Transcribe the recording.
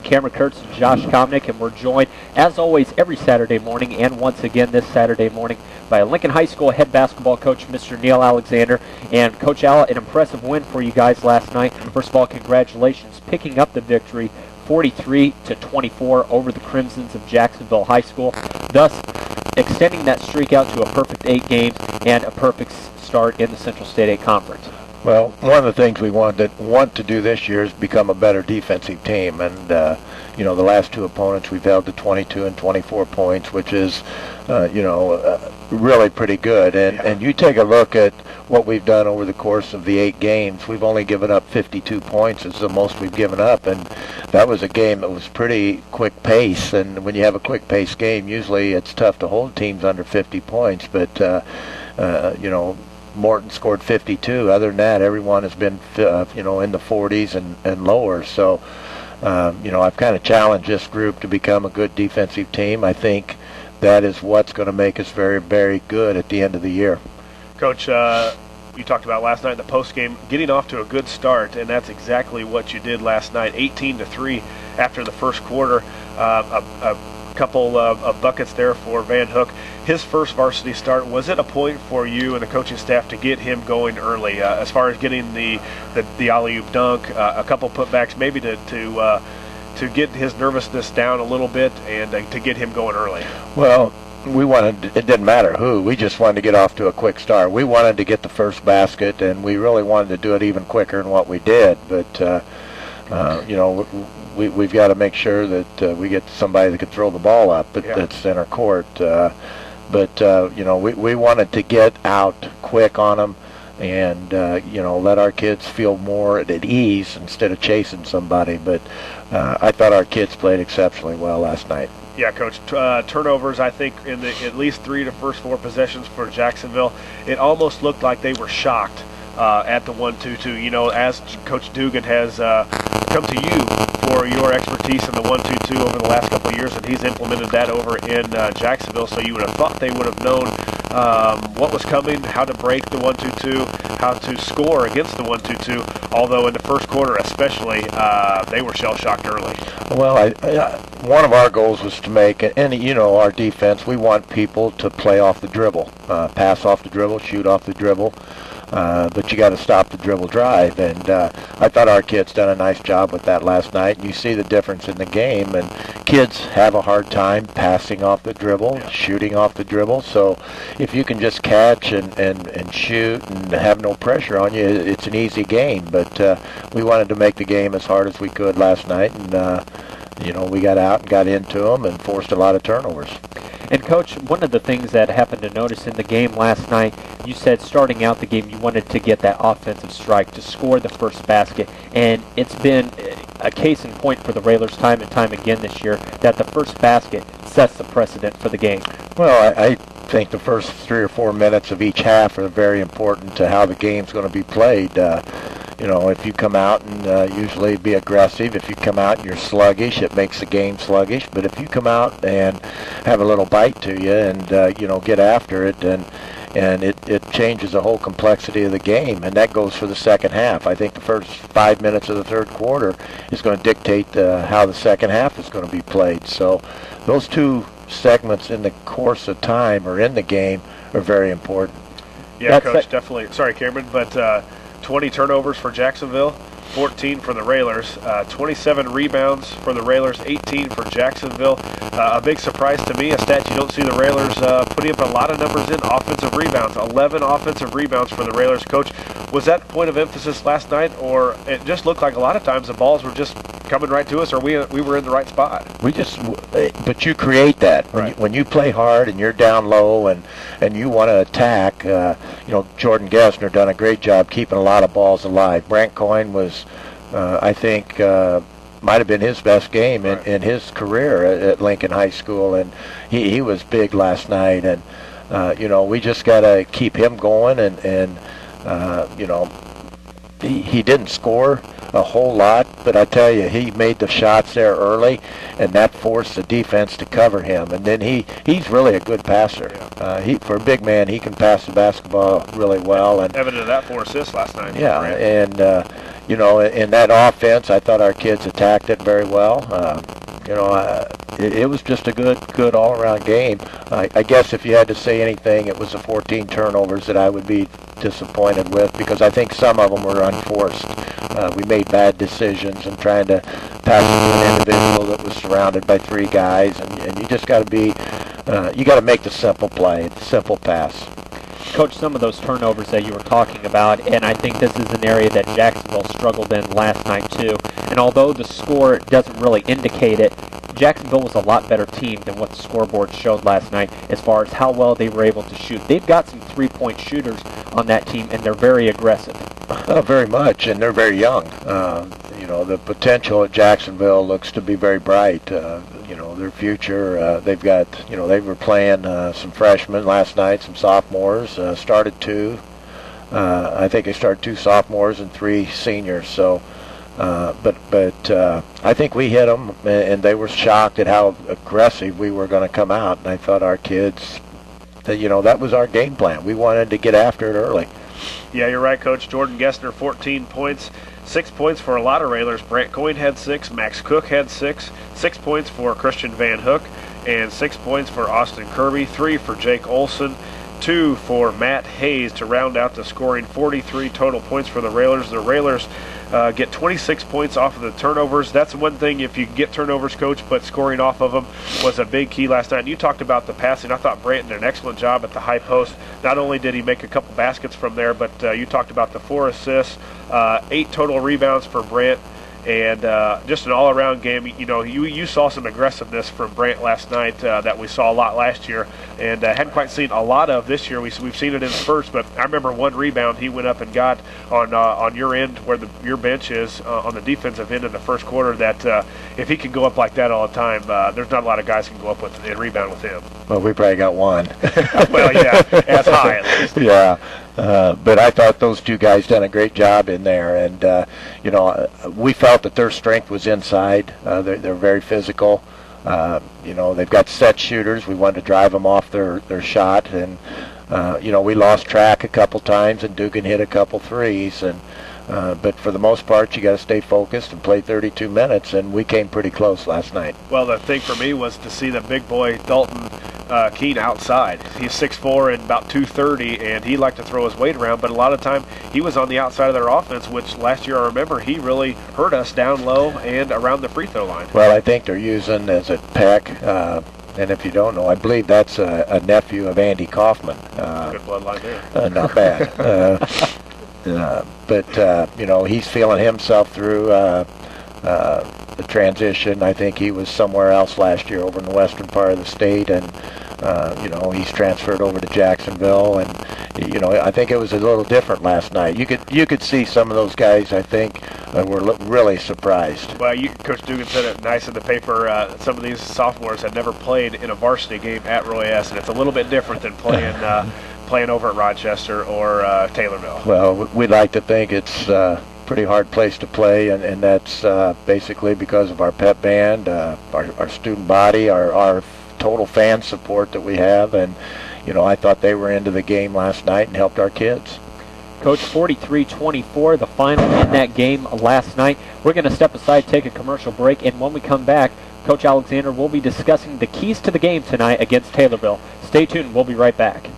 Cameron Kurtz and Josh Komnick, and we're joined, as always, every Saturday morning, and once again this Saturday morning, by Lincoln High School head basketball coach, Mr. Neil Alexander. And Coach Al, an impressive win for you guys last night. First of all, congratulations, picking up the victory, 43-24 over the Crimsons of Jacksonville High School, thus extending that streak out to a perfect 8 games and a perfect start in the Central State 8 Conference. Well, one of the things we want to do this year is become a better defensive team, and the last 2 opponents we've held to 22 and 24 points, which is really pretty good. And you take a look at what we've done over the course of the 8 games. We've only given up 52 points. It's the most we've given up, and that was a game that was pretty quick pace. And when you have a quick pace game, usually it's tough to hold teams under 50 points. But Morton scored 52. Other than that, everyone has been in the 40s and lower. So I've kind of challenged this group to become a good defensive team. I think that is what's going to make us very, very good at the end of the year. Coach, you talked about last night in the postgame, getting off to a good start, and that's exactly what you did last night. 18-3 after the first quarter. A couple of buckets there for Van Hook. His first varsity start, was it a point for you and the coaching staff to get him going early, as far as getting the alley-oop dunk, a couple putbacks, maybe to get his nervousness down a little bit and to get him going early? Well, it didn't matter who. We just wanted to get off to a quick start. We wanted to get the first basket, and we really wanted to do it even quicker than what we did. But, we've got to make sure that we get somebody that can throw the ball up at center court. We wanted to get out quick on them and, let our kids feel more at ease instead of chasing somebody. But I thought our kids played exceptionally well last night. Yeah, Coach, turnovers, I think, in at least 3 of the first 4 possessions for Jacksonville. It almost looked like they were shocked at the 1-2-2. As Coach Dugan has come to you for your expertise in the 1-2-2 over the last couple of years, and he's implemented that over in Jacksonville, so you would have thought they would have known what was coming, how to break the 1-2-2, how to score against the 1-2-2, although in the first quarter especially, they were shell-shocked early. Well, one of our goals was to make, our defense, we want people to play off the dribble, pass off the dribble, shoot off the dribble. But you got to stop the dribble drive, and I thought our kids done a nice job with that last night. You see the difference in the game, and kids have a hard time passing off the dribble, shooting off the dribble. So if you can just catch and shoot and have no pressure on you, it's an easy game. But we wanted to make the game as hard as we could last night, and we got out and got into them and forced a lot of turnovers. And Coach, one of the things that happened to notice in the game last night, you said starting out the game you wanted to get that offensive strike to score the first basket, and it's been a case in point for the Railers time and time again this year that the first basket sets the precedent for the game. Well, I think the first 3 or 4 minutes of each half are very important to how the game's going to be played. If you come out and usually be aggressive, if you come out and you're sluggish, it makes the game sluggish. But if you come out and have a little bite to you and, get after it, and it changes the whole complexity of the game. And that goes for the second half. I think the first 5 minutes of the third quarter is going to dictate how the second half is going to be played. So those 2 segments in the course of time or in the game are very important. Yeah, Coach, definitely. Sorry, Cameron, but 20 turnovers for Jacksonville, 14 for the Railers, 27 rebounds for the Railers, 18 for Jacksonville. A big surprise to me, a stat you don't see the Railers putting up a lot of numbers in offensive rebounds, 11 offensive rebounds for the Railers. Coach, was that point of emphasis last night, or it just looked like a lot of times the balls were just coming right to us, or we were in the right spot? But you create that. When you play hard and you're down low and you want to attack, Jordan Gessner done a great job keeping a lot of balls alive. Brant Coyne was, I think, might have been his best game in his career at Lincoln High School, and he was big last night. And we just got to keep him going, and he didn't score a whole lot, but I tell you, he made the shots there early, and that forced the defense to cover him. And then he's really a good passer. For a big man, he can pass the basketball really well. And evident of that 4 assists last night. Yeah, and you know, in that offense, I thought our kids attacked it very well. You know, it was just a good all-around game. I guess if you had to say anything, it was the 14 turnovers that I would be disappointed with, because I think some of them were unforced. We made bad decisions and trying to pass it to an individual that was surrounded by 3 guys, and you just got to be, you got to make the simple play, the simple pass. Coach, some of those turnovers that you were talking about, and I think this is an area that Jacksonville struggled in last night too. And although the score doesn't really indicate it, Jacksonville was a lot better team than what the scoreboard showed last night as far as how well they were able to shoot. They've got some three-point shooters on that team, and they're very aggressive. Very much, and they're very young. You know, the potential at Jacksonville looks to be very bright. You know, their future, they've got, you know, they were playing some freshmen last night, some sophomores, started 2. I think they started 2 sophomores and 3 seniors. So, but I think we hit them, and they were shocked at how aggressive we were going to come out. And I thought our kids, that, you know, that was our game plan. We wanted to get after it early. Yeah, you're right, Coach. Jordan Gessner, 14 points. 6 points for a lot of Railers. Brant Coyne had 6. Max Cook had 6. 6 points for Christian Van Hook. And 6 points for Austin Kirby. 3 for Jake Olson. 2 for Matt Hayes to round out the scoring. 43 total points for the Railers. The Railers get 26 points off of the turnovers. That's one thing, if you get turnovers, Coach, but scoring off of them was a big key last night. And you talked about the passing. I thought Brant did an excellent job at the high post. Not only did he make a couple baskets from there, but you talked about the 4 assists, 8 total rebounds for Brant, and just an all-around game. You know, you saw some aggressiveness from Brant last night that we saw a lot last year, and hadn't quite seen a lot of this year. We've seen it in spurts, but I remember one rebound he went up and got on your end, where your bench is, on the defensive end in the first quarter, that if he can go up like that all the time, there's not a lot of guys can go up with and rebound with him. Well, we probably got one. Well, yeah, as high at least. Yeah. But I thought those 2 guys done a great job in there, and you know, we felt that their strength was inside. They're very physical. You know, they've got set shooters. We wanted to drive them off their shot, and you know, we lost track a couple times, and Dugan hit a couple threes, and but for the most part, you got to stay focused and play 32 minutes, and we came pretty close last night. Well, the thing for me was to see the big boy Dalton Keene outside. He's 6'4" and about 230, and he liked to throw his weight around, but a lot of time he was on the outside of their offense, which last year I remember he really hurt us down low and around the free throw line. Well, I think they're using as a Peck, and if you don't know, I believe that's a nephew of Andy Kaufman. Good bloodline there. Not bad. But you know, he's feeling himself through the transition. I think he was somewhere else last year over in the western part of the state, and you know, he's transferred over to Jacksonville, and you know, I think it was a little different last night. You could see some of those guys, I think, were really surprised. Well, Coach Dugan said it nice in the paper. Some of these sophomores had never played in a varsity game at Roy S., and it's a little bit different than playing over at Rochester or Taylorville. Well, we'd like to think it's pretty hard place to play, and that's basically because of our pep band, our student body, our total fan support that we have, and you know, I thought they were into the game last night and helped our kids. Coach, 43-24, the final in that game last night. We're going to step aside, take a commercial break, and when we come back, Coach Alexander will be discussing the keys to the game tonight against Taylorville. Stay tuned. We'll be right back.